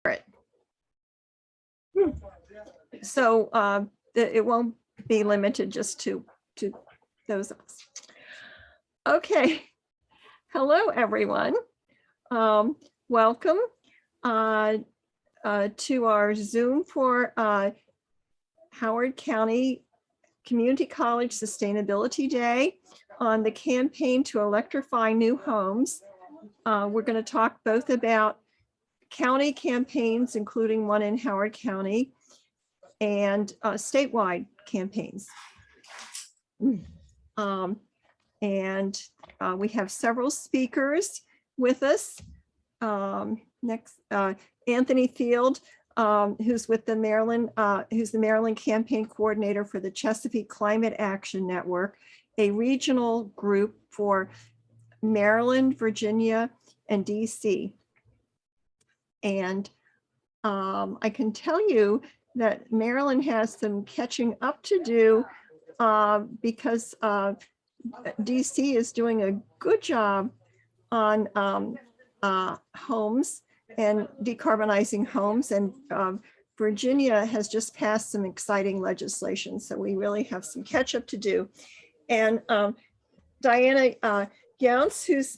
it. So it won't be limited just to those of us. Okay. Hello, everyone. Welcome to our Zoom for Howard County Community College Sustainability Day on the campaign to electrify new homes. We're going to talk both about county campaigns, including one in Howard County, and statewide campaigns. We have several speakers with us. Next, Anthony Field, who's with the Maryland, who's the Maryland campaign coordinator for the Chesapeake Climate Action Network, a regional group for Maryland, Virginia, and DC. And I can tell you that Maryland has some catching up to do because DC is doing a good job on homes and decarbonizing homes, and Virginia has just passed some exciting legislation, so we really have some catch up to do. And Diana Younts, who's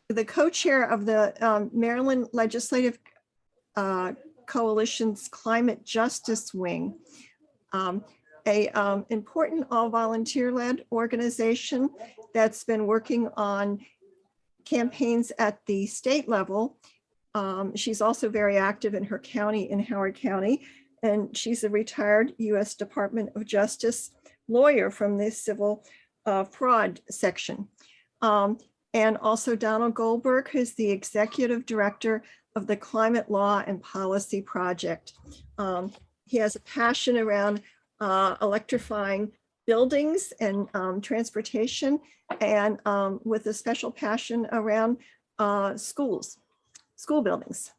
the co-chair of the Maryland Legislative Coalition's Climate Justice Wing, a important all-volunteer-led organization that's been working on campaigns at the state level. She's also very active in her county, in Howard County, and she's a retired U.S. Department of Justice lawyer from the civil fraud section. And also Donald Goldberg, who's the executive director of the Climate Law and Policy Project. He has a passion around electrifying buildings and transportation, and with a special passion around school buildings.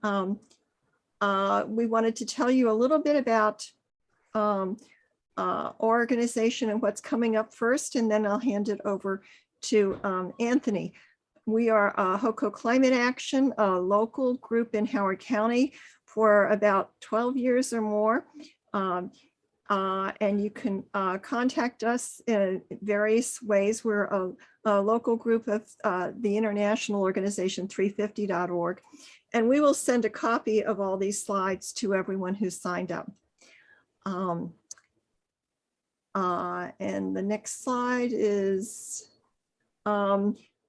We wanted to tell you a little bit about organization and what's coming up first, and then I'll hand it over to Anthony. We are HoCo Climate Action, a local group in Howard County for about 12 years or more. And you can contact us in various ways. We're a local group of the international organization 350.org. And we will send a copy of all these slides to everyone who's signed up. And the next slide is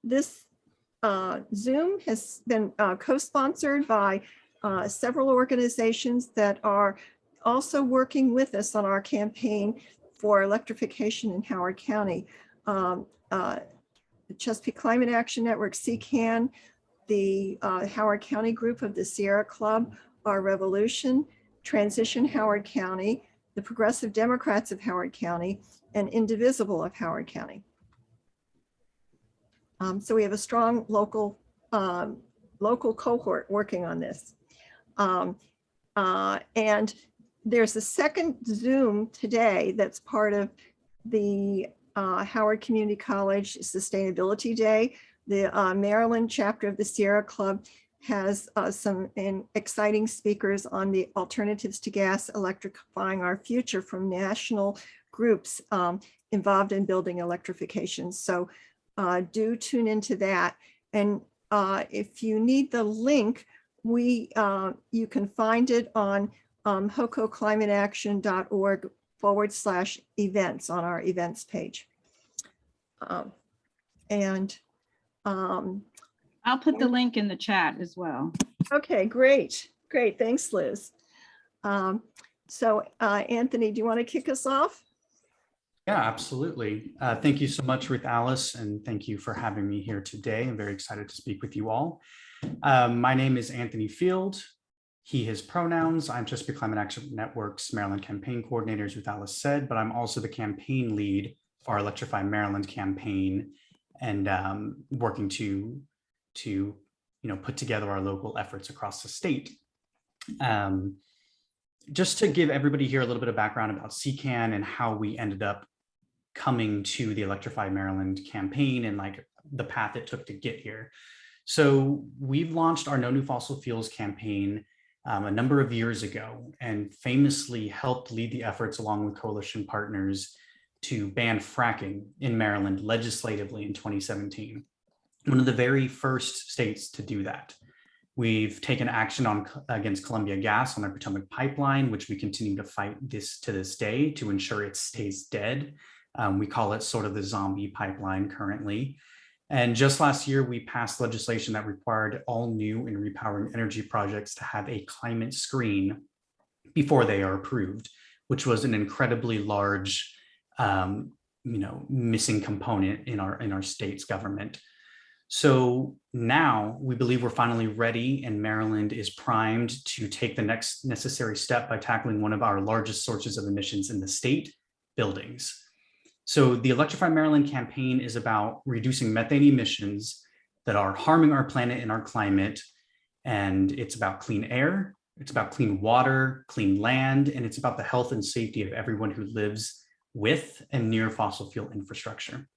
this Zoom has been co-sponsored by several organizations that are also working with us on our campaign for electrification in Howard County. The Chesapeake Climate Action Network, CCAN, the Howard County group of the Sierra Club, Our Revolution, Transition Howard County, the Progressive Democrats of Howard County, and Indivisible of Howard County. So we have a strong local cohort working on this. And there's a second Zoom today that's part of the Howard Community College Sustainability Day. The Maryland chapter of the Sierra Club has some exciting speakers on the alternatives to gas, electrifying our future, from national groups involved in building electrification. So do tune into that. And if you need the link, you can find it on hococlimateaction.org/events on our events page. I'll put the link in the chat as well. Okay, great. Great. Thanks, Liz. So Anthony, do you want to kick us off? Yeah, absolutely. Thank you so much, Ruth Alice, and thank you for having me here today. I'm very excited to speak with you all. My name is Anthony Field. He, his pronouns. I'm Chesapeake Climate Action Network's Maryland campaign coordinator, as Ruth Alice said, but I'm also the campaign lead for our Electrify Maryland campaign, and working to put together our local efforts across the state. Just to give everybody here a little bit of background about CCAN and how we ended up coming to the Electrify Maryland campaign and like the path it took to get here. So we've launched our No New Fossil Fuels campaign a number of years ago and famously helped lead the efforts along with coalition partners to ban fracking in Maryland legislatively in 2017. One of the very first states to do that. We've taken action against Columbia Gas on their Potomac pipeline, which we continue to fight to this day to ensure it stays dead. We call it sort of the zombie pipeline currently. And just last year, we passed legislation that required all new and repowering energy projects to have a climate screen before they are approved, which was an incredibly large, missing component in our state's government. So now we believe we're finally ready, and Maryland is primed to take the next necessary step by tackling one of our largest sources of emissions in the state, buildings. So the Electrify Maryland campaign is about reducing methane emissions that are harming our planet and our climate. And it's about clean air, it's about clean water, clean land, and it's about the health and safety of everyone who lives with and near fossil fuel infrastructure.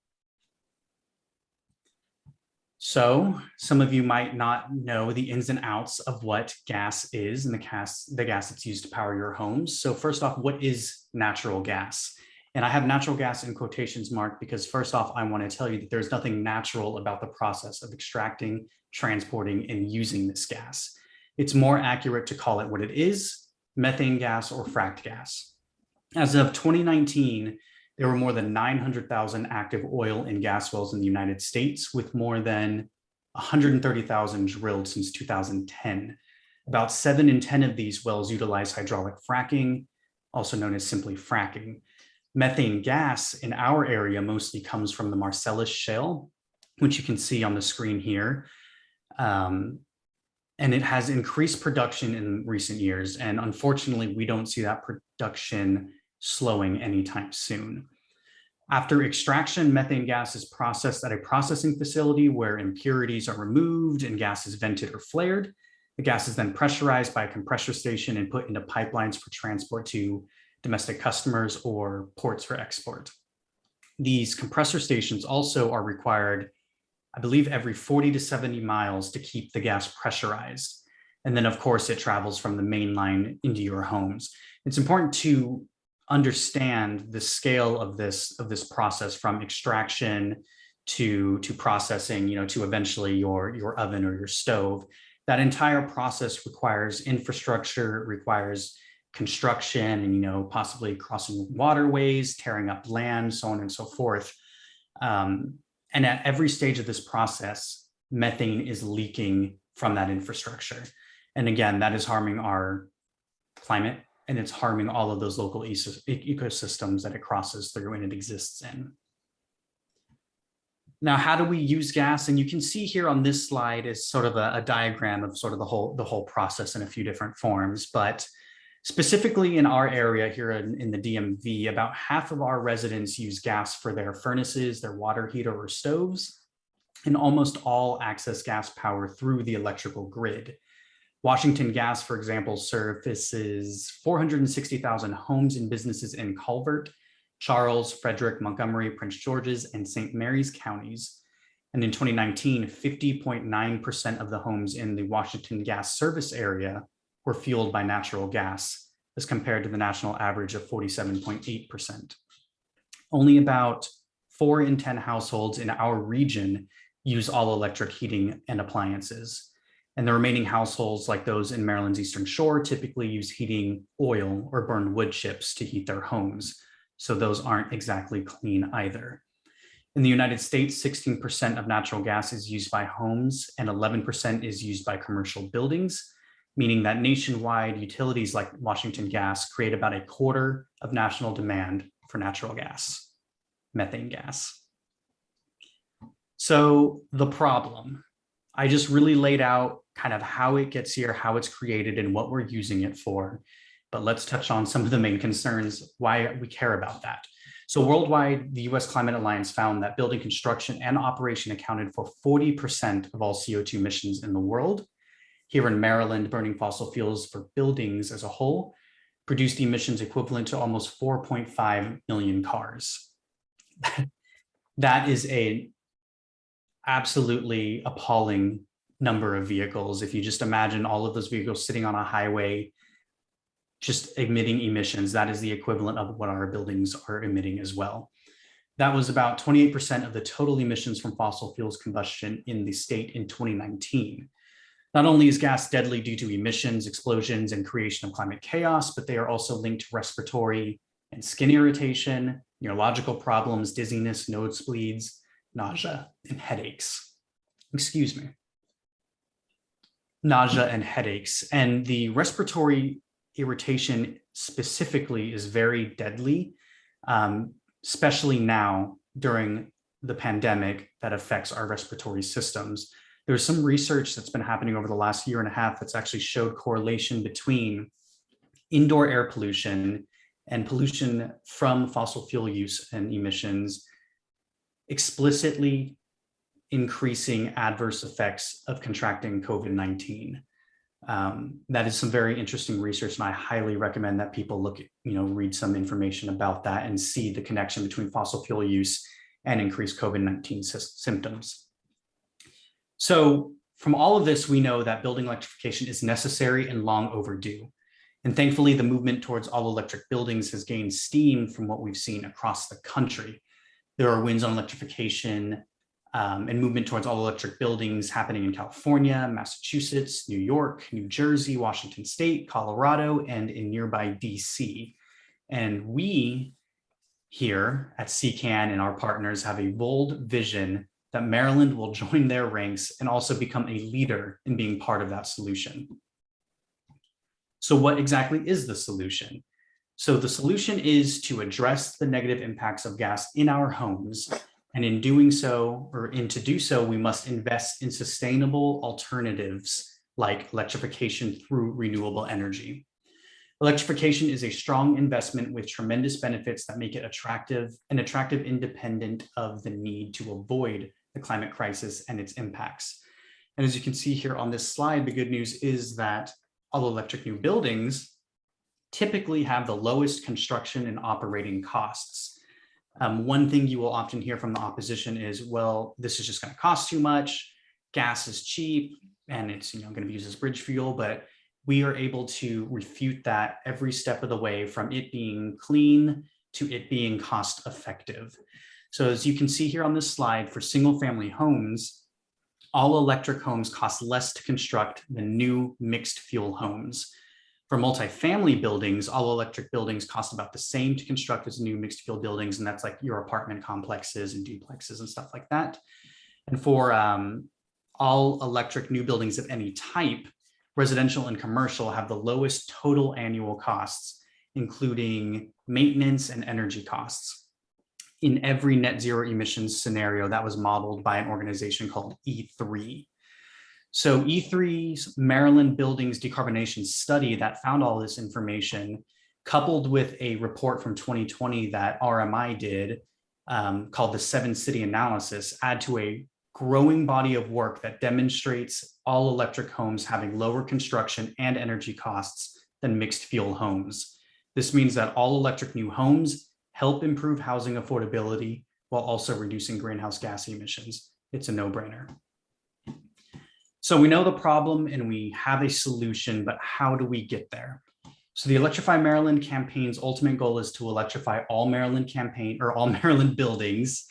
So some of you might not know the ins and outs of what gas is and the gas that's used to power your homes. So first off, what is natural gas? And I have natural gas in quotations marked because first off, I want to tell you that there's nothing natural about the process of extracting, transporting, and using this gas. It's more accurate to call it what it is, methane gas or fracked gas. As of 2019, there were more than 900,000 active oil and gas wells in the United States, with more than 130,000 drilled since 2010. About 7 in 10 of these wells utilize hydraulic fracking, also known as simply fracking. Methane gas in our area mostly comes from the Marcellus Shale, which you can see on the screen here. And it has increased production in recent years. And unfortunately, we don't see that production slowing anytime soon. After extraction, methane gas is processed at a processing facility where impurities are removed and gas is vented or flared. The gas is then pressurized by a compressor station and put into pipelines for transport to domestic customers or ports for export. These compressor stations also are required, I believe, every 40 to 70 miles to keep the gas pressurized. And then of course it travels from the main line into your homes. It's important to understand the scale of this process, from extraction to processing, to eventually your oven or your stove. That entire process requires infrastructure, requires construction, and possibly crossing waterways, tearing up land, so on and so forth. And at every stage of this process, methane is leaking from that infrastructure. And again, that is harming our climate, and it's harming all of those local ecosystems that it crosses through and it exists in. Now, how do we use gas? And you can see here on this slide is sort of a diagram of sort of the whole process in a few different forms. But specifically in our area here in the DMV, about half of our residents use gas for their furnaces, their water heater or stoves, and almost all access gas power through the electrical grid. Washington Gas, for example, services 460,000 homes and businesses in Calvert, Charles, Frederick, Montgomery, Prince George's, and St. Mary's counties. And in 2019, 50.9% of the homes in the Washington Gas service area were fueled by natural gas, as compared to the national average of 47.8%. Only about 4 in 10 households in our region use all electric heating and appliances. And the remaining households, like those in Maryland's Eastern Shore, typically use heating oil or burned wood chips to heat their homes. So those aren't exactly clean either. In the United States, 16% of natural gas is used by homes and 11% is used by commercial buildings, meaning that nationwide utilities like Washington Gas create about a quarter of national demand for natural gas, methane gas. So the problem, I just really laid out kind of how it gets here, how it's created, and what we're using it for. But let's touch on some of the main concerns, why we care about that. So worldwide, the US Climate Alliance found that building construction and operation accounted for 40% of all CO2 emissions in the world. Here in Maryland, burning fossil fuels for buildings as a whole produced emissions equivalent to almost 4.5 million cars. That is a absolutely appalling number of vehicles. If you just imagine all of those vehicles sitting on a highway, just emitting emissions, that is the equivalent of what our buildings are emitting as well. That was about 28% of the total emissions from fossil fuels combustion in the state in 2019. Not only is gas deadly due to emissions, explosions, and creation of climate chaos, but they are also linked to respiratory and skin irritation, neurological problems, dizziness, nosebleeds, nausea, and headaches. Excuse me. Nausea and headaches. And the respiratory irritation specifically is very deadly, especially now during the pandemic that affects our respiratory systems. There's some research that's been happening over the last year and a half that's actually showed correlation between indoor air pollution and pollution from fossil fuel use and emissions, explicitly increasing adverse effects of contracting COVID-19. That is some very interesting research, and I highly recommend that people look at, read some information about that and see the connection between fossil fuel use and increased COVID-19 symptoms. So from all of this, we know that building electrification is necessary and long overdue. And thankfully, the movement towards all electric buildings has gained steam from what we've seen across the country. There are wins on electrification and movement towards all electric buildings happening in California, Massachusetts, New York, New Jersey, Washington State, Colorado, and in nearby DC. And we here at CCAN and our partners have a bold vision that Maryland will join their ranks and also become a leader in being part of that solution. So what exactly is the solution? So the solution is to address the negative impacts of gas in our homes. And in doing so, to do so, we must invest in sustainable alternatives like electrification through renewable energy. Electrification is a strong investment with tremendous benefits that make it attractive independent of the need to avoid the climate crisis and its impacts. And as you can see here on this slide, the good news is that all electric new buildings typically have the lowest construction and operating costs. One thing you will often hear from the opposition is, well, this is just going to cost too much. Gas is cheap and it's going to be used as bridge fuel, but we are able to refute that every step of the way, from it being clean to it being cost effective. So as you can see here on this slide, for single family homes, all electric homes cost less to construct than new mixed fuel homes. For multifamily buildings, all electric buildings cost about the same to construct as new mixed fuel buildings, and that's like your apartment complexes and duplexes and stuff like that. And for all electric new buildings of any type, residential and commercial have the lowest total annual costs, including maintenance and energy costs, in every net zero emissions scenario that was modeled by an organization called E3. So E3's Maryland Buildings Decarbonization study that found all this information, coupled with a report from 2020 that RMI did called the 7-City Analysis, add to a growing body of work that demonstrates all electric homes having lower construction and energy costs than mixed fuel homes. This means that all electric new homes help improve housing affordability while also reducing greenhouse gas emissions. It's a no-brainer. So we know the problem and we have a solution, but how do we get there? So the Electrify Maryland campaign's ultimate goal is to electrify all Maryland buildings.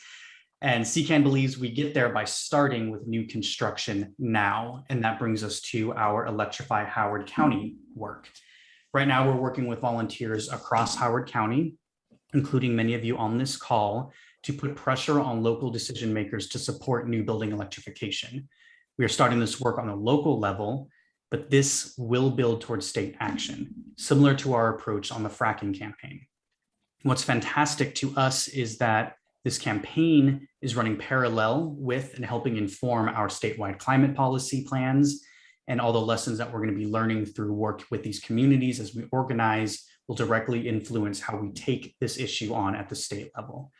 And CCAN believes we get there by starting with new construction now. And that brings us to our Electrify Howard County work. Right now, we're working with volunteers across Howard County, including many of you on this call, to put pressure on local decision makers to support new building electrification. We are starting this work on a local level, but this will build towards state action, similar to our approach on the fracking campaign. What's fantastic to us is that this campaign is running parallel with and helping inform our statewide climate policy plans, and all the lessons that we're going to be learning through work with these communities as we organize will directly influence how we take this issue on at the state level.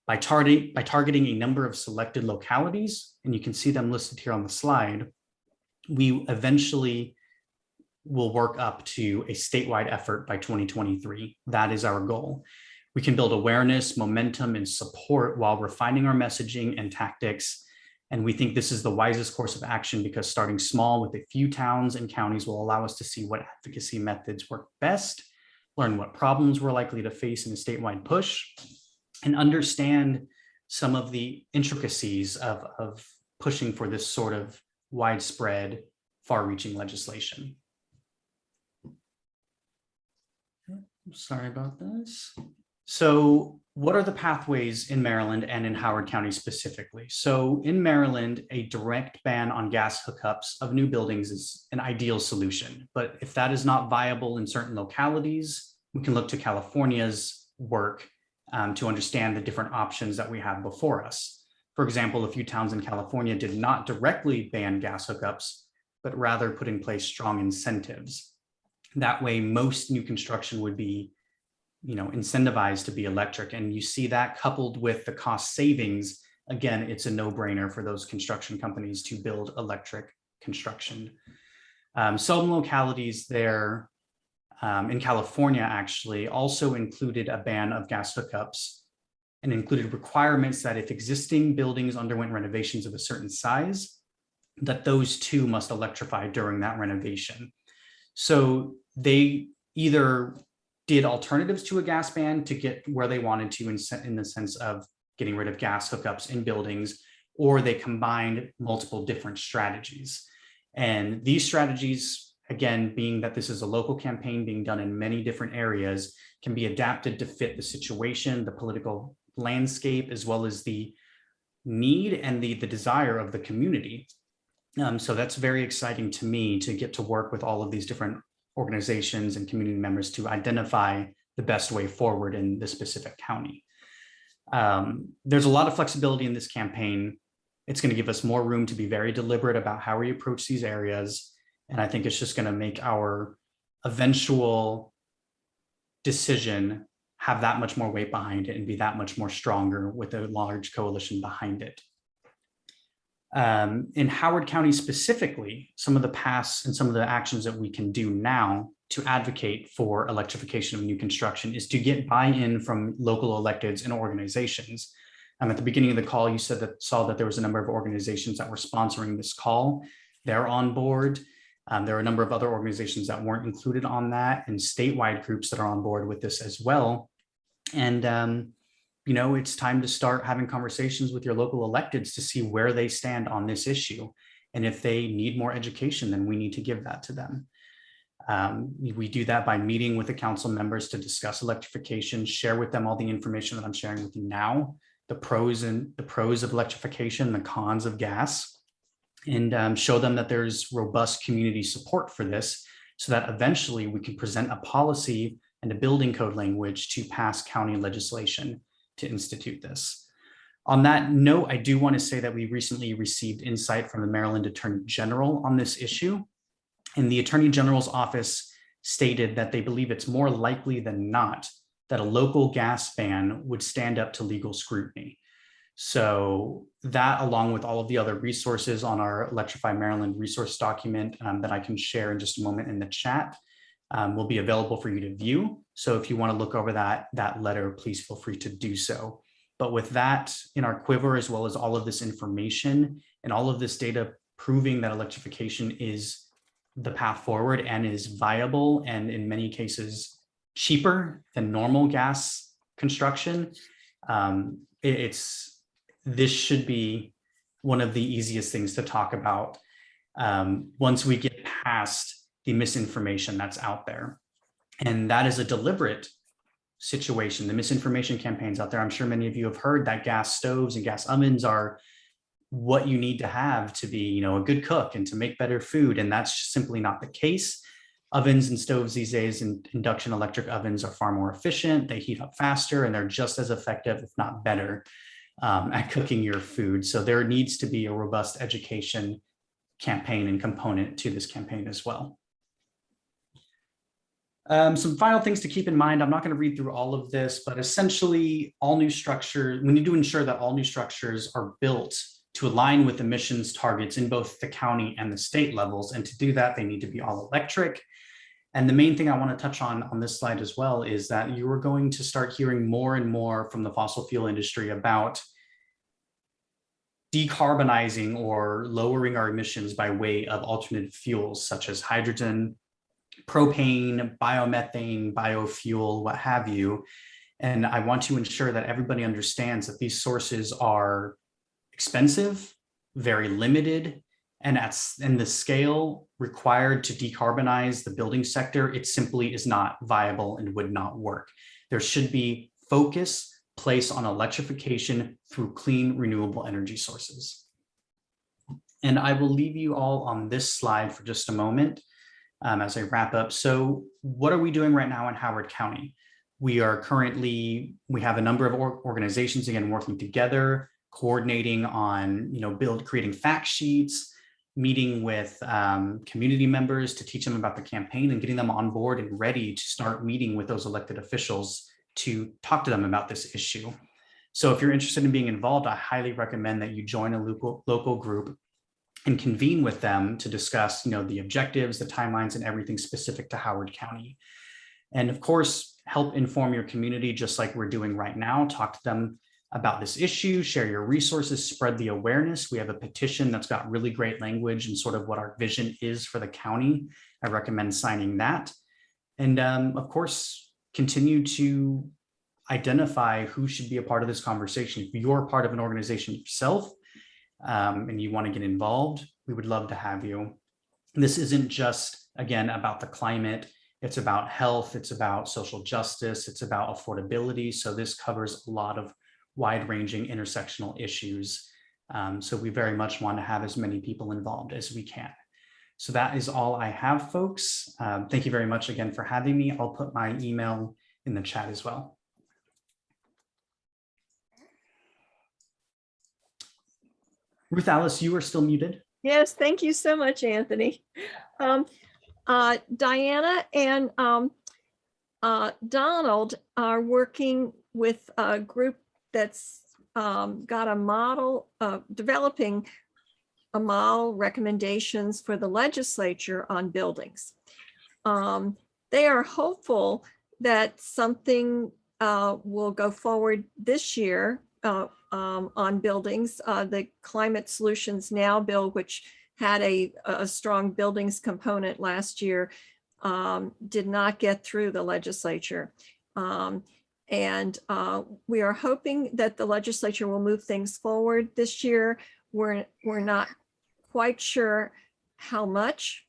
By targeting a number of selected localities, and you can see them listed here on the slide, we eventually will work up to a statewide effort by 2023. That is our goal. We can build awareness, momentum, and support while refining our messaging and tactics. And we think this is the wisest course of action because starting small with a few towns and counties will allow us to see what advocacy methods work best, learn what problems we're likely to face in a statewide push, and understand some of the intricacies of pushing for this sort of widespread, far-reaching legislation. Sorry about this. So what are the pathways in Maryland and in Howard County specifically? So in Maryland, a direct ban on gas hookups of new buildings is an ideal solution. But if that is not viable in certain localities, we can look to California's work to understand the different options that we have before us. For example, a few towns in California did not directly ban gas hookups, but rather put in place strong incentives. That way, most new construction would be, incentivized to be electric. And you see that coupled with the cost savings. Again, it's a no-brainer for those construction companies to build electric construction. Some localities there in California actually also included a ban of gas hookups and included requirements that if existing buildings underwent renovations of a certain size, that those too must electrify during that renovation. So they either did alternatives to a gas ban to get where they wanted to in the sense of getting rid of gas hookups in buildings, or they combined multiple different strategies. And these strategies, again, being that this is a local campaign being done in many different areas, can be adapted to fit the situation, the political landscape, as well as the need and the desire of the community. So that's very exciting to me to get to work with all of these different organizations and community members to identify the best way forward in this specific county. There's a lot of flexibility in this campaign. It's going to give us more room to be very deliberate about how we approach these areas. And I think it's just going to make our eventual decision have that much more weight behind it and be that much more stronger with a large coalition behind it. In Howard County specifically, some of the past and some of the actions that we can do now to advocate for electrification of new construction is to get buy-in from local electeds and organizations. At the beginning of the call, you saw that there was a number of organizations that were sponsoring this call. They're on board. There are a number of other organizations that weren't included on that, and statewide groups that are on board with this as well. And it's time to start having conversations with your local electeds to see where they stand on this issue. And if they need more education, then we need to give that to them. We do that by meeting with the council members to discuss electrification, share with them all the information that I'm sharing with you now, the pros of electrification, the cons of gas, and show them that there's robust community support for this so that eventually we can present a policy and a building code language to pass county legislation to institute this. On that note, I do want to say that we recently received insight from the Maryland Attorney General on this issue. And the Attorney General's office stated that they believe it's more likely than not that a local gas ban would stand up to legal scrutiny. So that, along with all of the other resources on our Electrify Maryland resource document that I can share in just a moment in the chat, will be available for you to view. So if you want to look over that letter, please feel free to do so. But with that in our quiver, as well as all of this information and all of this data proving that electrification is the path forward and is viable and in many cases cheaper than normal gas construction, this should be one of the easiest things to talk about once we get past the misinformation that's out there. And that is a deliberate situation. The misinformation campaigns out there, I'm sure many of you have heard that gas stoves and gas ovens are what you need to have to be, a good cook and to make better food. And that's just simply not the case. Ovens and stoves these days, and induction electric ovens, are far more efficient. They heat up faster and they're just as effective, if not better, at cooking your food. So there needs to be a robust education campaign and component to this campaign as well. Some final things to keep in mind. I'm not going to read through all of this, but essentially all new structures, we need to ensure that all new structures are built to align with emissions targets in both the county and the state levels. And to do that, they need to be all electric. And the main thing I want to touch on this slide as well is that you are going to start hearing more and more from the fossil fuel industry about decarbonizing or lowering our emissions by way of alternate fuels such as hydrogen, propane, biomethane, biofuel, what have you. And I want to ensure that everybody understands that these sources are expensive, very limited, and the scale required to decarbonize the building sector, it simply is not viable and would not work. There should be focus placed on electrification through clean, renewable energy sources. And I will leave you all on this slide for just a moment as I wrap up. So what are we doing right now in Howard County? We have a number of organizations, again, working together, coordinating on, creating fact sheets, meeting with community members to teach them about the campaign and getting them on board and ready to start meeting with those elected officials to talk to them about this issue. So if you're interested in being involved, I highly recommend that you join a local group and convene with them to discuss, the objectives, the timelines, and everything specific to Howard County. And of course, help inform your community just like we're doing right now. Talk to them about this issue, share your resources, spread the awareness. We have a petition that's got really great language and sort of what our vision is for the county. I recommend signing that. And of course, continue to identify who should be a part of this conversation. If you're part of an organization yourself and you want to get involved, we would love to have you. This isn't just, again, about the climate. It's about health. It's about social justice. It's about affordability. So this covers a lot of wide-ranging intersectional issues. So we very much want to have as many people involved as we can. So that is all I have, folks. Thank you very much again for having me. I'll put my email in the chat as well. Ruth Alice, you are still muted. Yes, thank you so much, Anthony. Diana and Donald are working with a group that's got a model, developing a model recommendations for the legislature on buildings. They are hopeful that something will go forward this year on buildings. The Climate Solutions Now bill, which had a strong buildings component last year, did not get through the legislature. And we are hoping that the legislature will move things forward this year. We're not quite sure how much,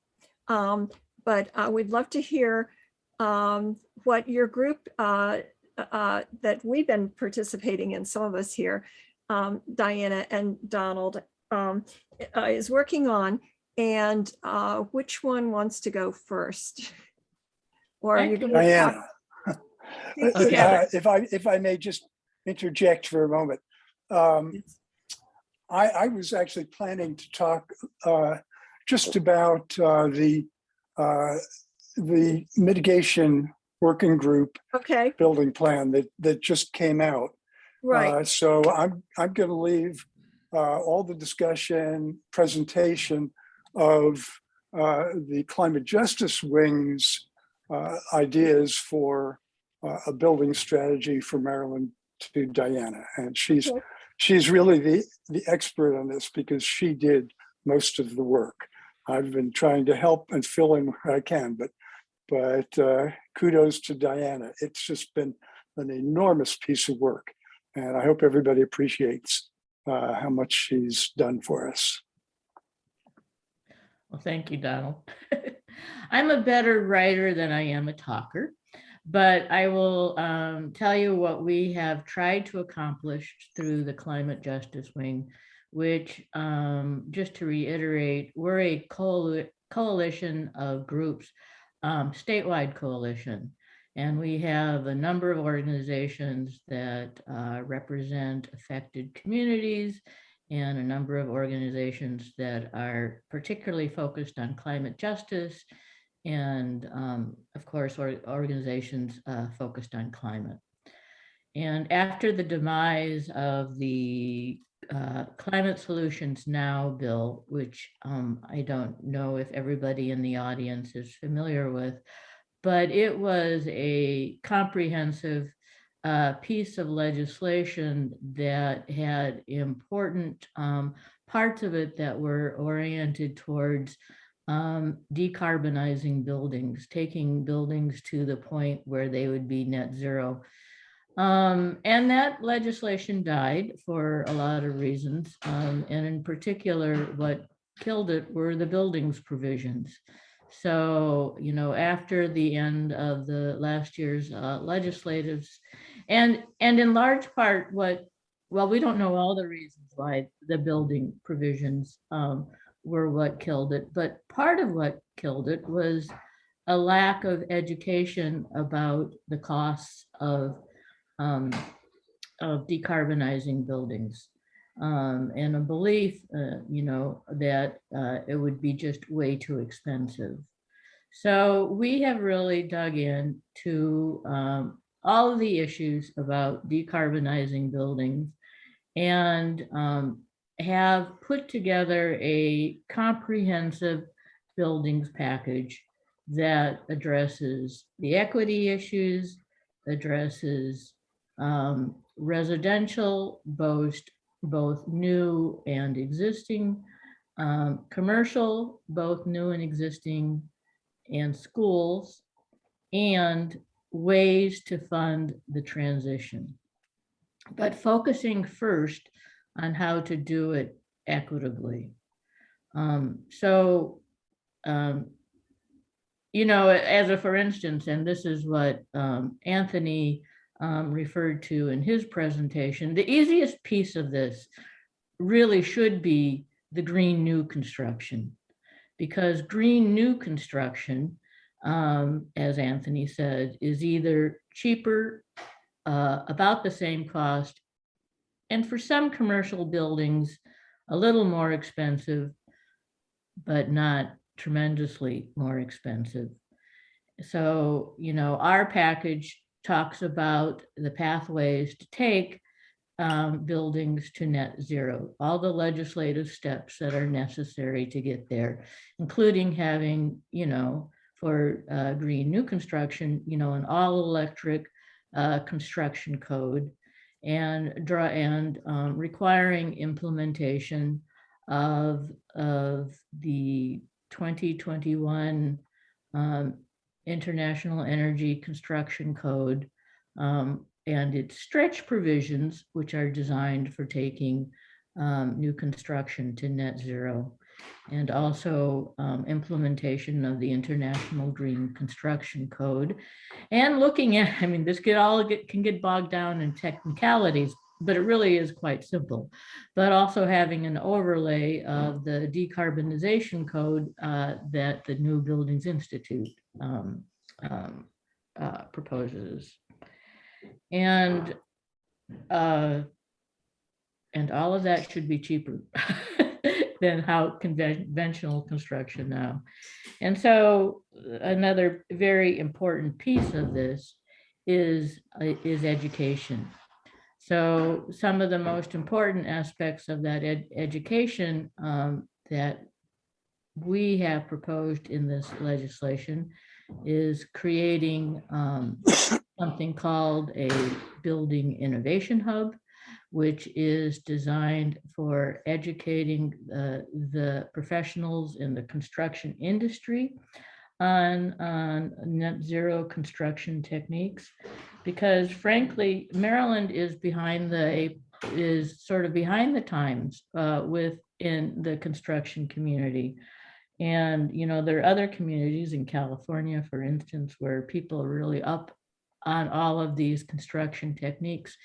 but we'd love to hear what your group that we've been participating in, some of us here, Diana and Donald, is working on, and which one wants to go first? Or are you going to Diana? Okay. If I may just interject for a moment. I was actually planning to talk just about the mitigation working group building plan that just came out. Right. So I'm going to leave all the discussion, presentation of the climate justice wing's ideas for a building strategy for Maryland to Diana, and she's really the expert on this because she did most of the work. I've been trying to help and fill in where I can, but kudos to Diana. It's just been an enormous piece of work, and I hope everybody appreciates how much she's done for us. Well, thank you, Donald. I'm a better writer than I am a talker, but I will tell you what we have tried to accomplish through the Climate Justice Wing, which, just to reiterate, we're a coalition of groups, statewide coalition, and we have a number of organizations that represent affected communities and a number of organizations that are particularly focused on climate justice, and of course, organizations focused on climate. And after the demise of the Climate Solutions Now bill, which I don't know if everybody in the audience is familiar with, but it was a comprehensive piece of legislation that had important parts of it that were oriented towards decarbonizing buildings, taking buildings to the point where they would be net zero. And that legislation died for a lot of reasons. And in particular, what killed it were the buildings provisions. So, you know, after the end of the last year's legislatives, and in large part well, we don't know all the reasons why the building provisions were what killed it, but part of what killed it was a lack of education about the costs of decarbonizing buildings, and a belief, you know, that it would be just way too expensive. So we have really dug into all of the issues about decarbonizing buildings and have put together a comprehensive buildings package that addresses the equity issues, addresses residential, both new and existing, commercial, both new and existing, and schools, and ways to fund the transition. But focusing first on how to do it equitably. You know, as a for instance, and this is what Anthony referred to in his presentation, the easiest piece of this really should be the green new construction, because green new construction, as Anthony said, is either cheaper, about the same cost, and for some commercial buildings, a little more expensive, but not tremendously more expensive. So, you know, our package talks about the pathways to take buildings to net zero, all the legislative steps that are necessary to get there, including having, you know, for green new construction, you know, an all electric construction code, and requiring implementation of the 2021 International Energy Construction Code, and its stretch provisions, which are designed for taking new construction to net zero, and also implementation of the International Green Construction Code. And looking at, I mean, this can get bogged down in technicalities, but it really is quite simple. But also having an overlay of the decarbonization code that the New Buildings Institute proposes. And all of that should be cheaper than how conventional construction now. And so another very important piece of this is education. So some of the most important aspects of that education that we have proposed in this legislation is creating something called a building innovation hub, which is designed for educating the professionals in the construction industry on net zero construction techniques, because frankly, Maryland is sort of behind the times within the construction community. And, you know, there are other communities in California, for instance, where people are really up on all of these construction techniques.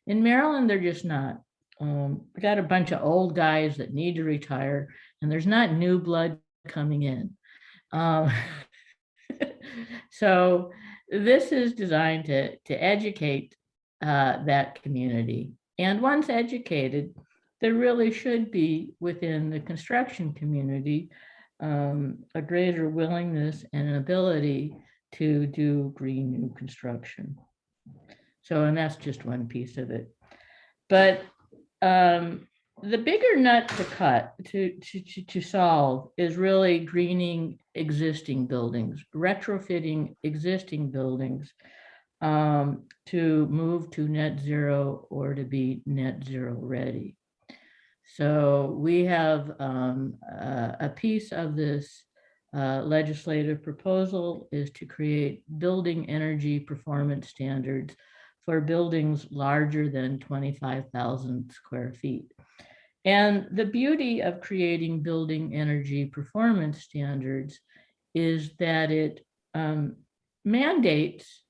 In Maryland, they're just not. We got a bunch of old guys that need to retire, and there's not new blood coming in. So this is designed to educate that community. And once educated, there really should be within the construction community a greater willingness and an ability to do green new construction. So, and that's just one piece of it. But the bigger nut to cut to solve is really greening existing buildings, retrofitting existing buildings to move to net zero or to be net zero ready. So we have a piece of this legislative proposal is to create building energy performance standards for buildings larger than 25,000 square feet. And the beauty of creating building energy performance standards is that it mandates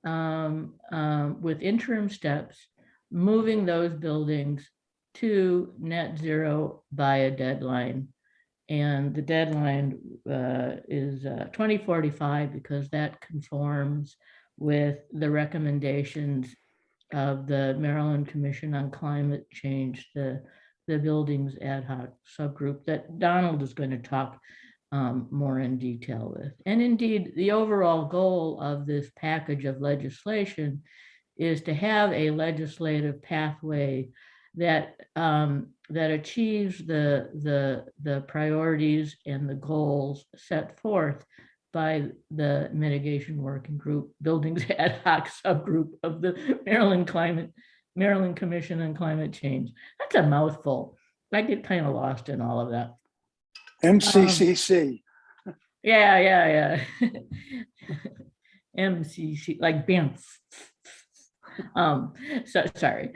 with interim steps, moving those buildings to net zero by a deadline. And the deadline is 2045 because that conforms with the recommendations of the Maryland Commission on Climate Change, the buildings ad hoc subgroup that Donald is going to talk more in detail with. And indeed, the overall goal of this package of legislation is to have a legislative pathway that that achieves the priorities and the goals set forth by the mitigation working group, buildings ad hoc subgroup of the Maryland Commission on Climate Change. That's a mouthful. I get kind of lost in all of that. MCCC. Yeah. MCC, like BAMF. So sorry.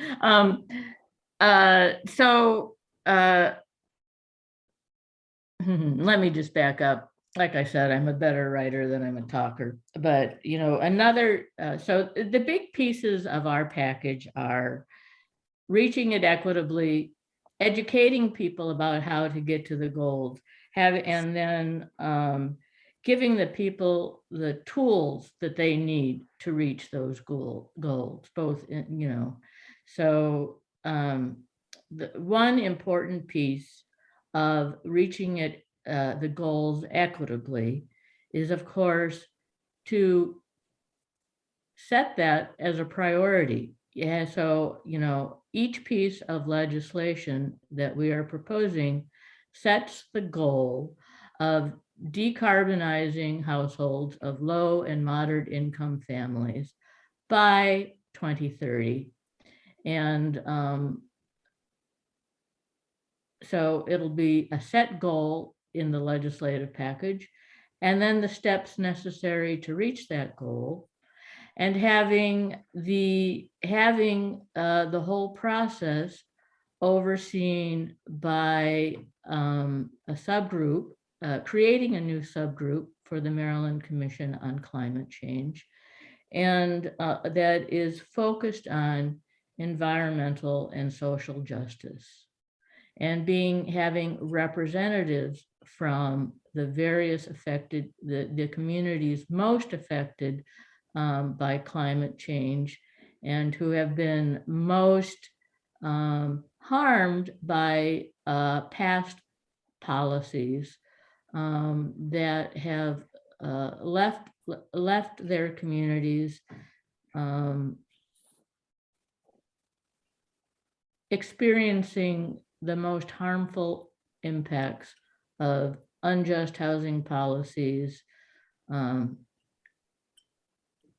Let me just back up. Like I said, I'm a better writer than I'm a talker. But so the big pieces of our package are reaching it equitably, educating people about how to get to the goals, and then giving the people the tools that they need to reach those goals, both So the one important piece of reaching the goals equitably is, of course, to set that as a priority. Yeah, so each piece of legislation that we are proposing sets the goal of decarbonizing households of low and moderate income families by 2030. And so it'll be a set goal in the legislative package, and then the steps necessary to reach that goal, and having the whole process overseen by a subgroup, creating a new subgroup for the Maryland Commission on Climate Change, and that is focused on environmental and social justice, and having representatives from the various affected, the communities most affected by climate change, and who have been most harmed by past policies that have left their communities experiencing the most harmful impacts of unjust housing policies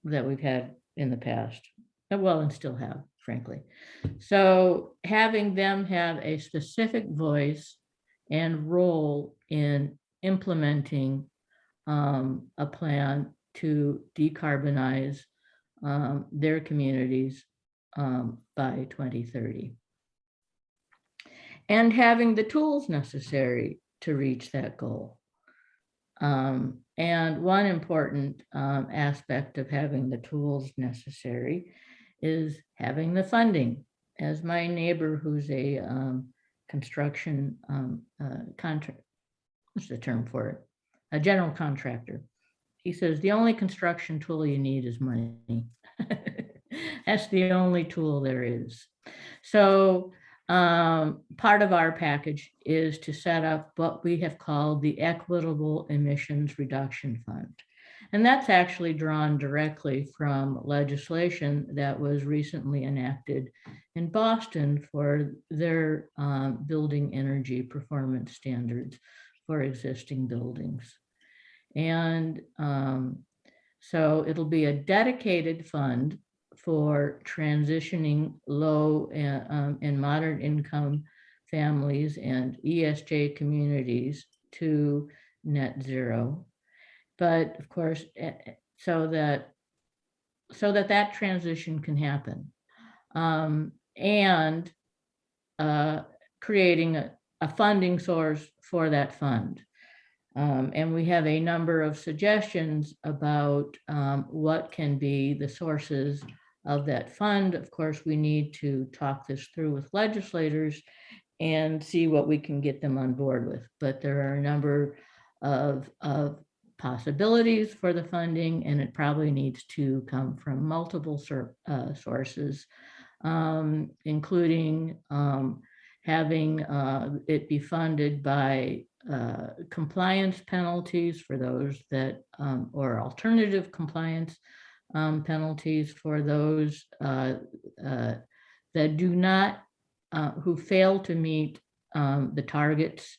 that we've had in the past, and still have, frankly. So having them have a specific voice and role in implementing a plan to decarbonize their communities by 2030. And having the tools necessary to reach that goal. And one important aspect of having the tools necessary is having the funding. As my neighbor, who's a construction contract, what's the term for it? A general contractor. He says, the only construction tool you need is money. That's the only tool there is. So part of our package is to set up what we have called the Equitable Emissions Reduction Fund. And that's actually drawn directly from legislation that was recently enacted in Boston for their building energy performance standards for existing buildings. And So it'll be a dedicated fund for transitioning low and moderate income families and ESJ communities to net zero. But of course, so that transition can happen. And creating a funding source for that fund. And we have a number of suggestions about what can be the sources of that fund. Of course, we need to talk this through with legislators and see what we can get them on board with. But there are a number of possibilities for the funding, and it probably needs to come from multiple sources, including having it be funded by compliance penalties for those that, or alternative compliance penalties for those that do not, who fail to meet the targets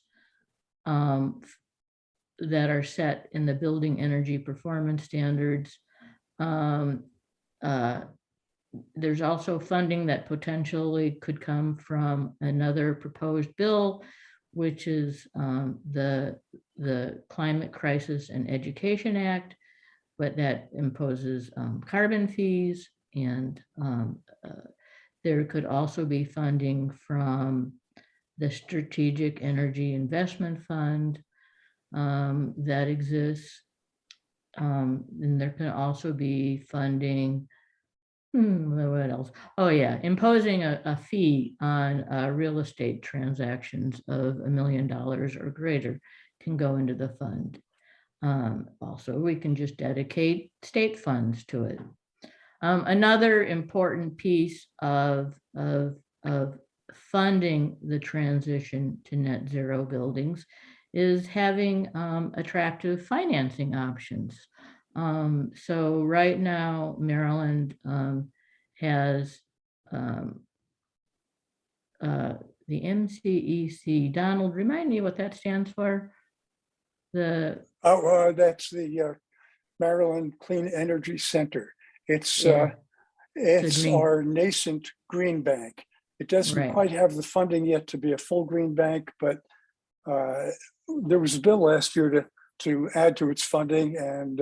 that are set in the building energy performance standards. There's also funding that potentially could come from another proposed bill, which is the Climate Crisis and Education Act, but that imposes carbon fees. And there could also be funding from the Strategic Energy Investment Fund that exists. And there can also be funding, what else? Oh yeah, imposing a fee on real estate transactions of $1 million or greater can go into the fund. Also, we can just dedicate state funds to it. Another important piece of funding the transition to net zero buildings is having attractive financing options. So right now, Maryland has the MCEC. Donald, remind me what that stands for. That's the Maryland Clean Energy Center. It's it's our nascent green bank. It doesn't quite have the funding yet to be a full green bank, but there was a bill last year to add to its funding, and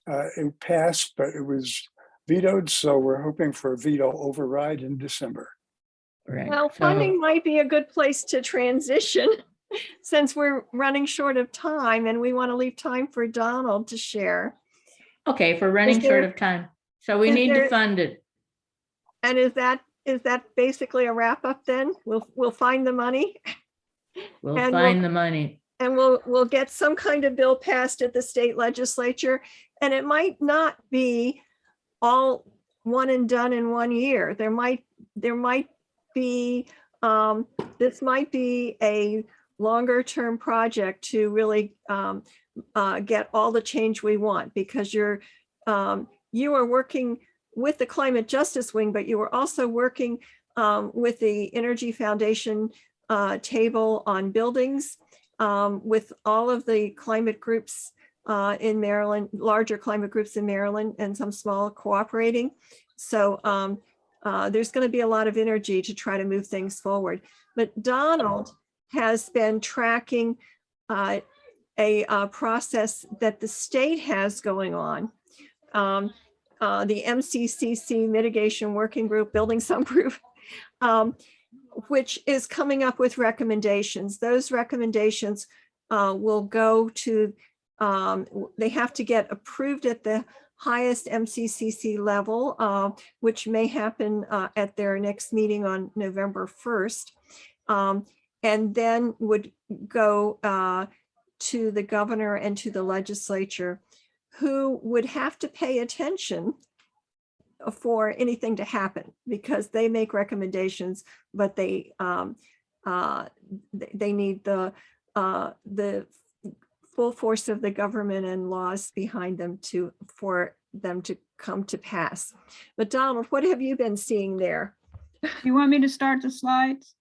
it passed, but it was vetoed. So we're hoping for a veto override in December. Right. Well, funding might be a good place to transition since we're running short of time and we want to leave time for Donald to share. Okay, if we're running short of time. So we need to fund it. And is that basically a wrap up then? We'll find the money. We'll find the money. And we'll get some kind of bill passed at the state legislature. And it might not be all one and done in 1 year. There might be, this might be a longer term project to really get all the change we want, because you are working with the climate justice wing, but you are also working with the Energy Foundation table on buildings, with all of the climate groups in Maryland, larger climate groups in Maryland, and some small cooperating. So there's going to be a lot of energy to try to move things forward. But Donald has been tracking a process that the state has going on. The MCCC Mitigation Working Group, Building Some Proof, which is coming up with recommendations. Those recommendations will go to, they have to get approved at the highest MCCC level, which may happen at their next meeting on November 1st, and then would go to the governor and to the legislature, who would have to pay attention for anything to happen, because they make recommendations, but they need the full force of the government and laws behind them for them to come to pass. But Donald, what have you been seeing there? You want me to start the slides?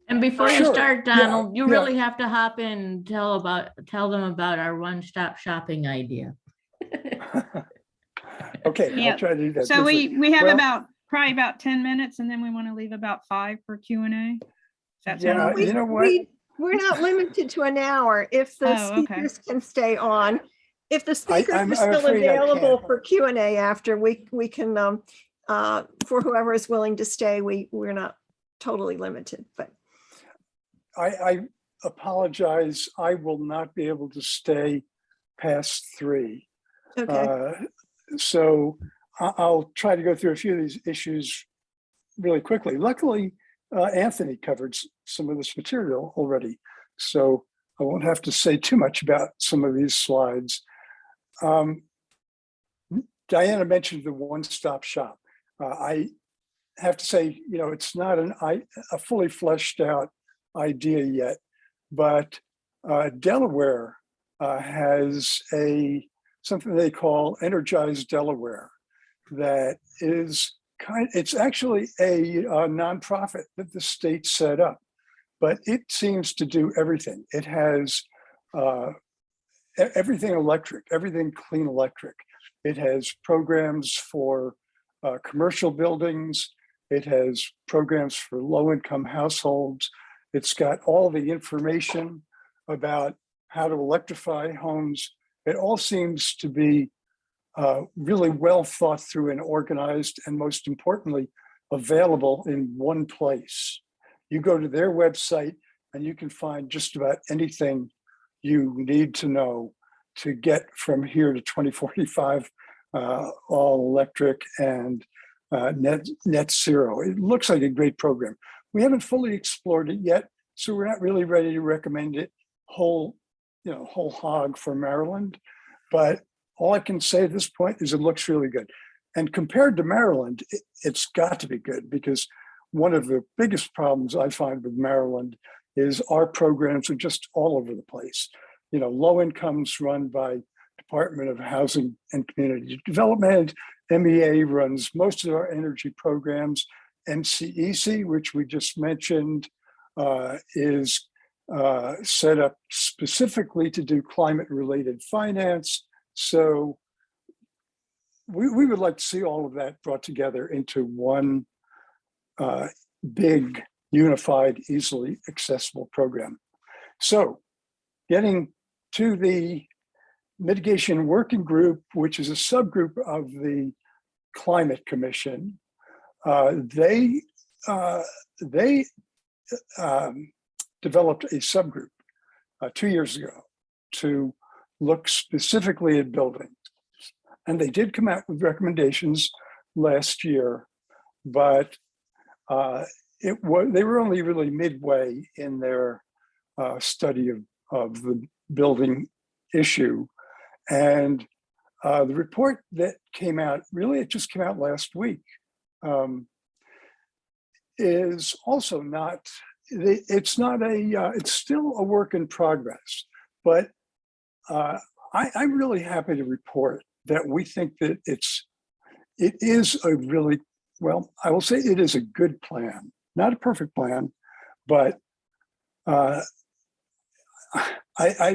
And before you start, Donald, you really have to hop in and tell them about our one-stop shopping idea. Okay, Yeah. I'll try to do that. So briefly. we have Well, probably about 10 minutes, and then we want to leave about 5 for Q&A. Does that sound Yeah, okay? you know what? We're not limited to an hour if the Oh, okay. speakers can stay on. If the speakers I'm are still afraid I available can't. for Q&A after, we can, for whoever is willing to stay, we're not totally limited, but I apologize. I will not be able to stay past 3. okay. So I'll try to go through a few of these issues really quickly. Luckily, Anthony covered some of this material already, so I won't have to say too much about some of these slides. Diana mentioned the one-stop shop. I have to say, you know, it's not a fully fleshed out idea yet, but Delaware has something they call Energized Delaware that is it's actually a nonprofit that the state set up, but it seems to do everything. It has everything electric, everything clean electric. It has programs for commercial buildings. It has programs for low-income households. It's got all the information about how to electrify homes. It all seems to be really well thought through and organized, and most importantly, available in one place. You go to their website and you can find just about anything you need to know to get from here to 2045 all electric and net zero. It looks like a great program. We haven't fully explored it yet, so we're not really ready to recommend it whole hog for Maryland. But all I can say at this point is it looks really good. And compared to Maryland, it's got to be good, because one of the biggest problems I find with Maryland is our programs are just all over the place. You know, low incomes run by Department of Housing and Community Development. MEA runs most of our energy programs. NCEC, which we just mentioned, is set up specifically to do climate-related finance. So we would like to see all of that brought together into one big, unified, easily accessible program. So getting to the Mitigation Working Group, which is a subgroup of the Climate Commission, they developed a subgroup 2 years ago to look specifically at buildings. And they did come out with recommendations last year, but they were only really midway in their study of the building issue. And the report that came out, really it just came out last week, is also not, it's still a work in progress, but I'm really happy to report that we think that it is a really, well, I will say it is a good plan, not a perfect plan, but I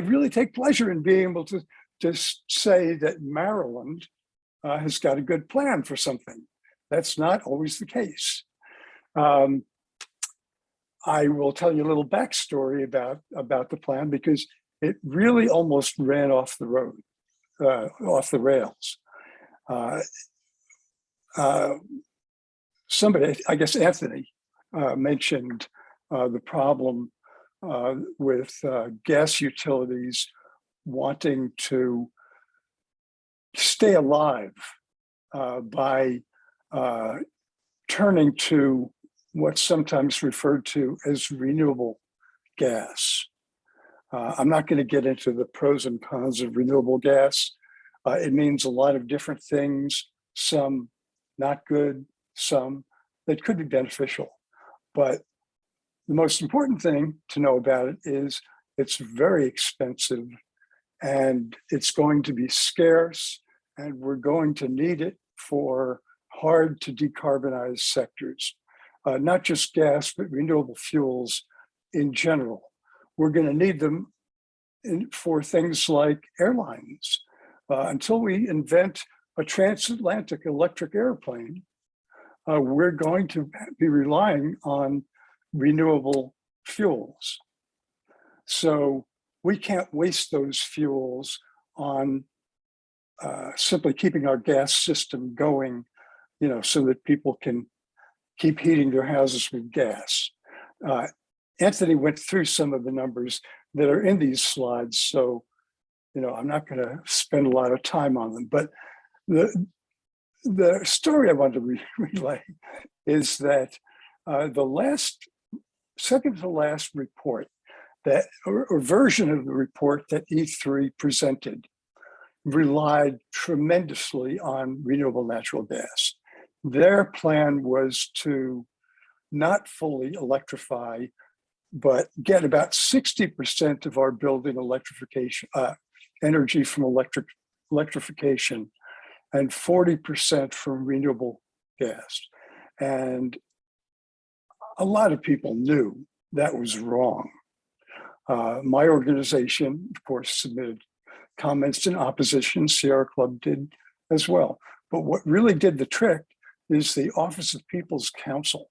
really take pleasure in being able to say that Maryland has got a good plan for something. That's not always the case. I will tell you a little backstory about the plan, because it really almost ran off the road, off the rails. Somebody, I guess Anthony, mentioned the problem with gas utilities wanting to stay alive by turning to what's sometimes referred to as renewable gas. I'm not going to get into the pros and cons of renewable gas. It means a lot of different things, some not good, some that could be beneficial. But the most important thing to know about it is it's very expensive, and it's going to be scarce, and we're going to need it for hard to decarbonize sectors, not just gas, but renewable fuels in general. We're going to need them for things like airlines. Until we invent a transatlantic electric airplane, we're going to be relying on renewable fuels. So we can't waste those fuels on simply keeping our gas system going, so that people can keep heating their houses with gas. Anthony went through some of the numbers that are in these slides, so I'm not going to spend a lot of time on them. But the story I want to relay is that the second to last report that or version of the report that E3 presented relied tremendously on renewable natural gas. Their plan was to not fully electrify, but get about 60% of our building electrification energy from electrification and 40% from renewable gas. And a lot of people knew that was wrong. My organization, of course, submitted comments in opposition. Sierra Club did as well. But what really did the trick is the Office of People's Counsel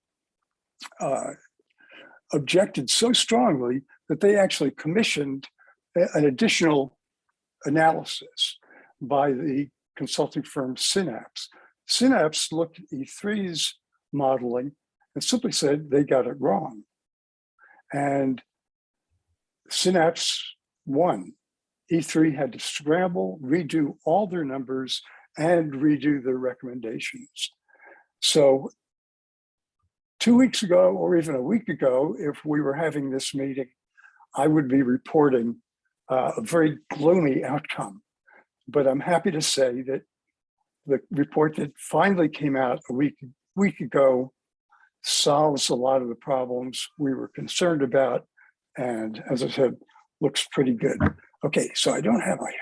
objected so strongly that they actually commissioned an additional analysis by the consulting firm Synapse. Synapse looked at E3's modeling and simply said they got it wrong. And Synapse won. E3 had to scramble, redo all their numbers, and redo their recommendations. So 2 weeks ago, or even a week ago, if we were having this meeting, I would be reporting a very gloomy outcome. But I'm happy to say that the report that finally came out a week ago solves a lot of the problems we were concerned about. And as I said, looks pretty good. Okay, so I don't have a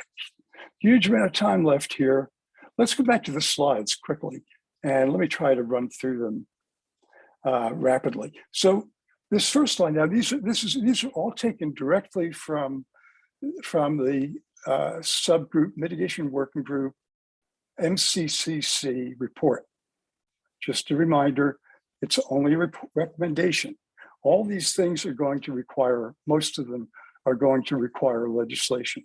huge amount of time left here. Let's go back to the slides quickly, and let me try to run through them rapidly. So this first line, now these are all taken directly from the subgroup mitigation working group MCCC report. Just a reminder, it's only a recommendation. All these things are going to require, most of them are going to require legislation.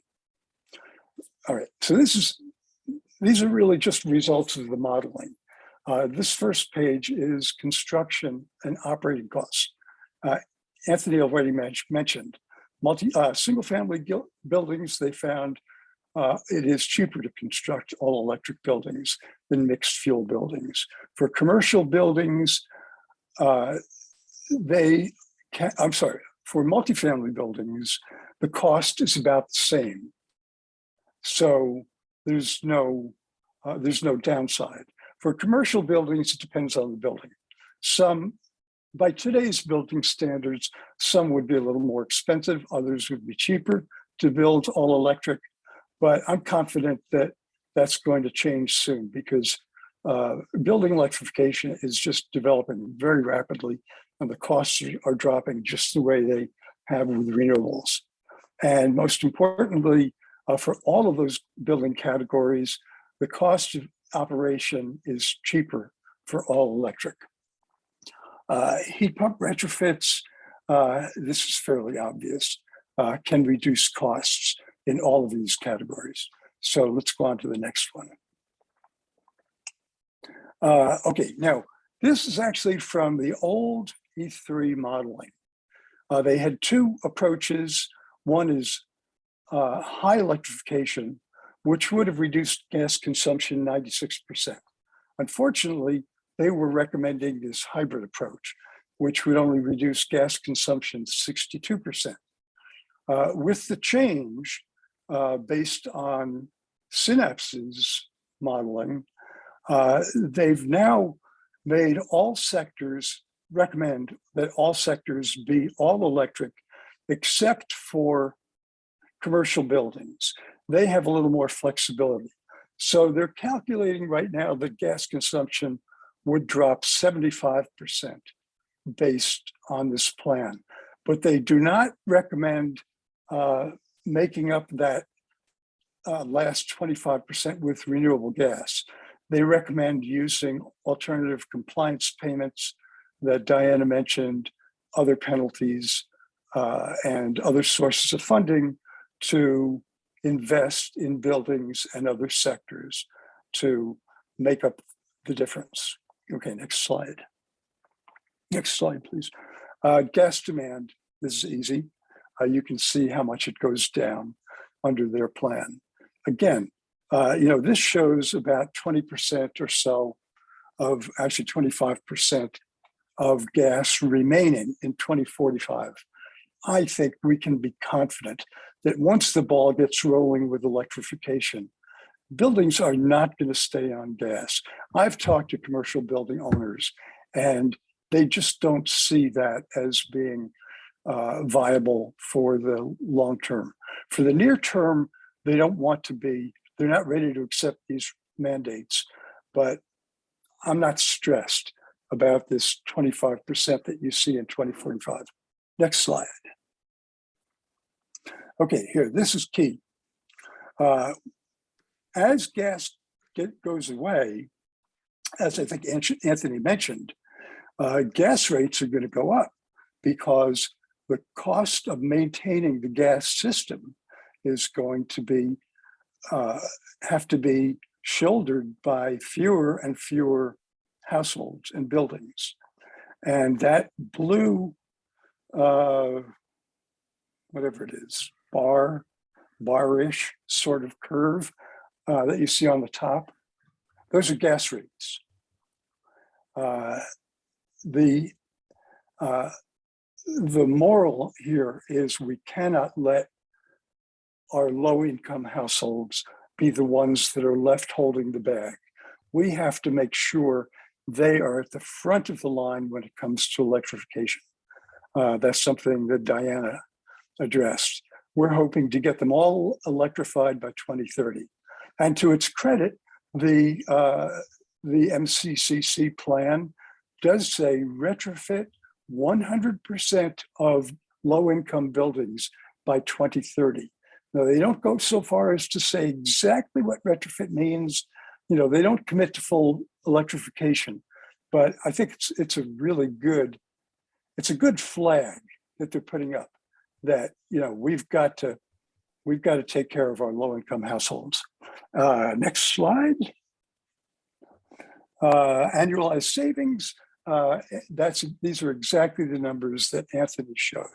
All right, so these are really just results of the modeling. This first page is construction and operating costs. Anthony already mentioned single-family buildings. They found it is cheaper to construct all electric buildings than mixed fuel buildings. For commercial buildings, for multifamily buildings, the cost is about the same. So there's no downside. For commercial buildings, it depends on the building. Some, by today's building standards, some would be a little more expensive, others would be cheaper to build all electric. But I'm confident that that's going to change soon, because building electrification is just developing very rapidly, and the costs are dropping just the way they have with renewables. And most importantly, for all of those building categories, the cost of operation is cheaper for all electric. Heat pump retrofits, this is fairly obvious, can reduce costs in all of these categories. So let's go on to the next one. Okay, now this is actually from the old E3 modeling. They had two approaches. One is high electrification, which would have reduced gas consumption 96%. Unfortunately, they were recommending this hybrid approach, which would only reduce gas consumption 62%. With the change based on Synapse's modeling, they've now made all sectors, recommend that all sectors be all electric except for commercial buildings. They have a little more flexibility. So they're calculating right now that gas consumption would drop 75% based on this plan. But they do not recommend making up that last 25% with renewable gas. They recommend using alternative compliance payments that Diana mentioned, other penalties, and other sources of funding to invest in buildings and other sectors to make up the difference. Okay, next slide. Next slide, please. Gas demand, this is easy. You can see how much it goes down under their plan. Again, this shows about 20% or so of, actually 25% of gas remaining in 2045. I think we can be confident that once the ball gets rolling with electrification, buildings are not going to stay on gas. I've talked to commercial building owners, and they just don't see that as being viable for the long term. For the near term, they don't want to be, they're not ready to accept these mandates, but I'm not stressed about this 25% that you see in 2045. Next slide. Okay, here, this is key. As gas goes away, as I think Anthony mentioned, gas rates are going to go up because the cost of maintaining the gas system is going to be have to be shouldered by fewer and fewer households and buildings. And that blue, whatever it is, bar-ish sort of curve that you see on the top, those are gas rates. The moral here is we cannot let our low-income households be the ones that are left holding the bag. We have to make sure they are at the front of the line when it comes to electrification. That's something that Diana addressed. We're hoping to get them all electrified by 2030. And to its credit, the MCCC plan does say retrofit 100% of low-income buildings by 2030. Now, they don't go so far as to say exactly what retrofit means. They don't commit to full electrification, but I think it's a really good, it's a good flag that they're putting up that, we've got to take care of our low-income households. Next slide. Annualized savings. These are exactly the numbers that Anthony showed.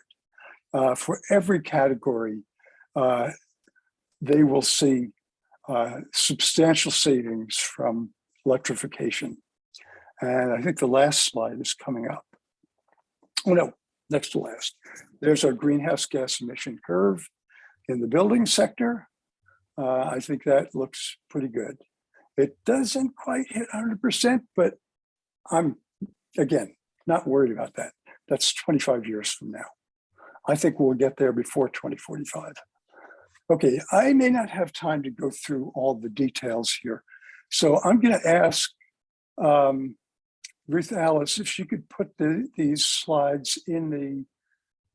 For every category, they will see substantial savings from electrification. And I think the last slide is coming up. Oh no, next to last. There's our greenhouse gas emission curve in the building sector. I think that looks pretty good. It doesn't quite hit 100%, but I'm, again, not worried about that. That's 25 years from now. I think we'll get there before 2045. Okay, I may not have time to go through all the details here. So I'm going to ask Ruth Alice if she could put these slides in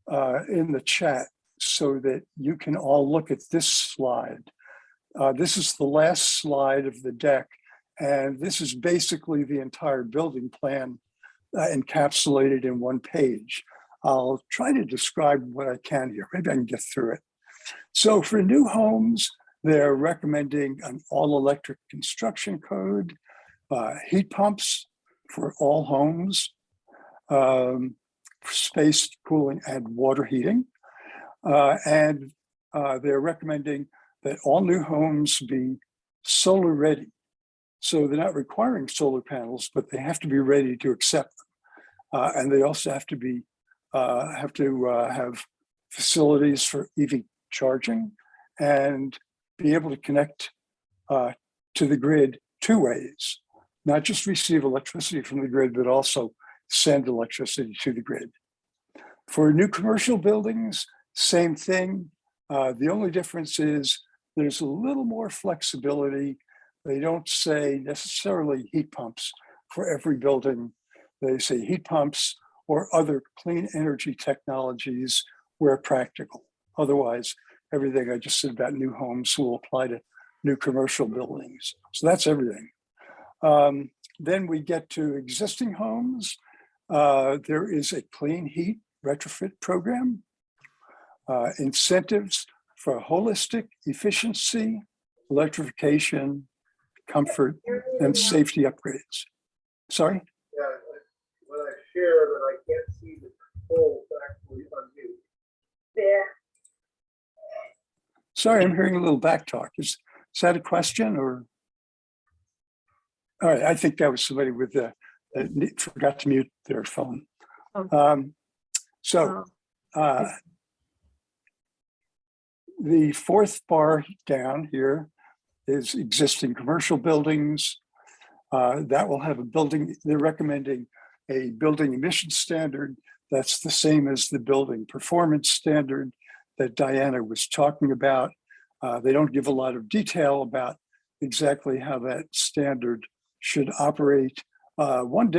the chat so that you can all look at this slide. This is the last slide of the deck, and this is basically the entire building plan encapsulated in one page. I'll try to describe what I can here. Maybe I can get through it. So for new homes, they're recommending an all-electric construction code, heat pumps for all homes, space cooling and water heating. And they're recommending that all new homes be solar ready. So they're not requiring solar panels, but they have to be ready to accept them. And they also have to be have facilities for EV charging and be able to connect to the grid two ways, not just receive electricity from the grid, but also send electricity to the grid. For new commercial buildings, same thing. The only difference is there's a little more flexibility. They don't say necessarily heat pumps for every building. They say heat pumps or other clean energy technologies where practical. Otherwise, everything I just said about new homes will apply to new commercial buildings. So that's everything. Then we get to existing homes. There is a clean heat retrofit program, incentives for holistic efficiency, electrification, comfort, and safety upgrades. Sorry? Yeah, when I share that I can't see the controls actually unmute. Yeah. Sorry, I'm hearing a little back talk. Is that a question or? All right, I think that was somebody with that forgot to mute their phone. Oh. The fourth bar down here is existing commercial buildings. That will have a building, they're recommending a building emission standard that's the same as the building performance standard that Diana was talking about. They don't give a lot of detail about exactly how that standard should operate. One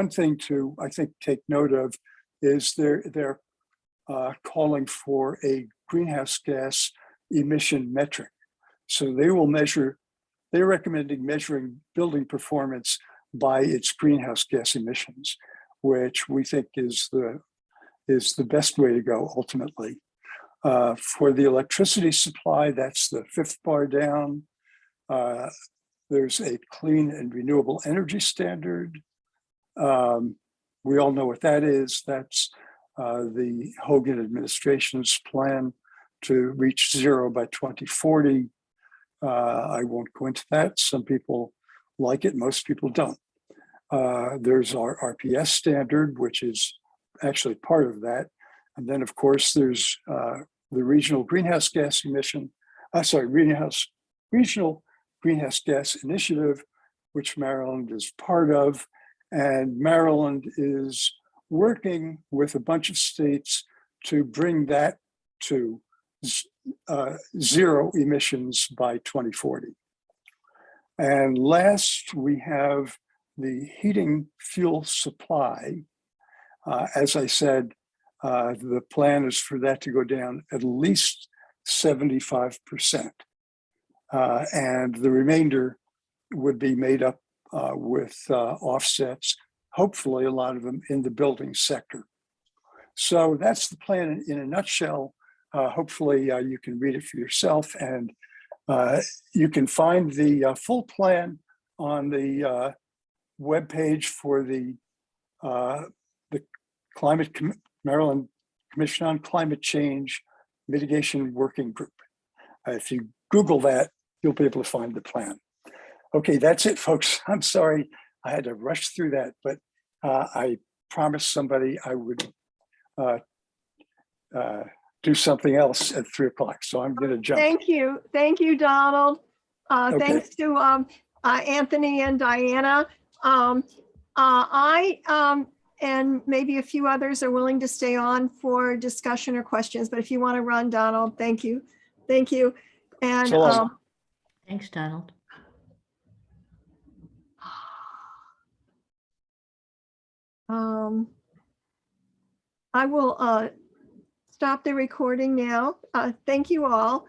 thing to, I think, take note of is they're calling for a greenhouse gas emission metric. So they're recommending measuring building performance by its greenhouse gas emissions, which we think is the best way to go ultimately. For the electricity supply, that's the fifth bar down. There's a clean and renewable energy standard. We all know what that is. That's the Hogan administration's plan to reach zero by 2040. I won't go into that. Some people like it, most people don't. There's our RPS standard, which is actually part of that. And then of course there's the regional greenhouse gas emission, regional greenhouse gas initiative, which Maryland is part of. And Maryland is working with a bunch of states to bring that to zero emissions by 2040. And last, we have the heating fuel supply. As I said, the plan is for that to go down at least 75%. And the remainder would be made up with offsets, hopefully a lot of them in the building sector. So that's the plan in a nutshell. Hopefully you can read it for yourself, and you can find the full plan on the webpage for the Maryland Commission on Climate Change Mitigation Working Group. If you Google that, you'll be able to find the plan. Okay, that's it, folks. I'm sorry I had to rush through that, but I promised somebody I would do something else at 3 o'clock, so I'm going to jump. Thank you, Donald. Okay. Thanks to Anthony and Diana. I and maybe a few others are willing to stay on for discussion or questions, but if you want to run, Donald, thank you. Thank you. And So long. Thanks, Donald. I will stop the recording now. Thank you all.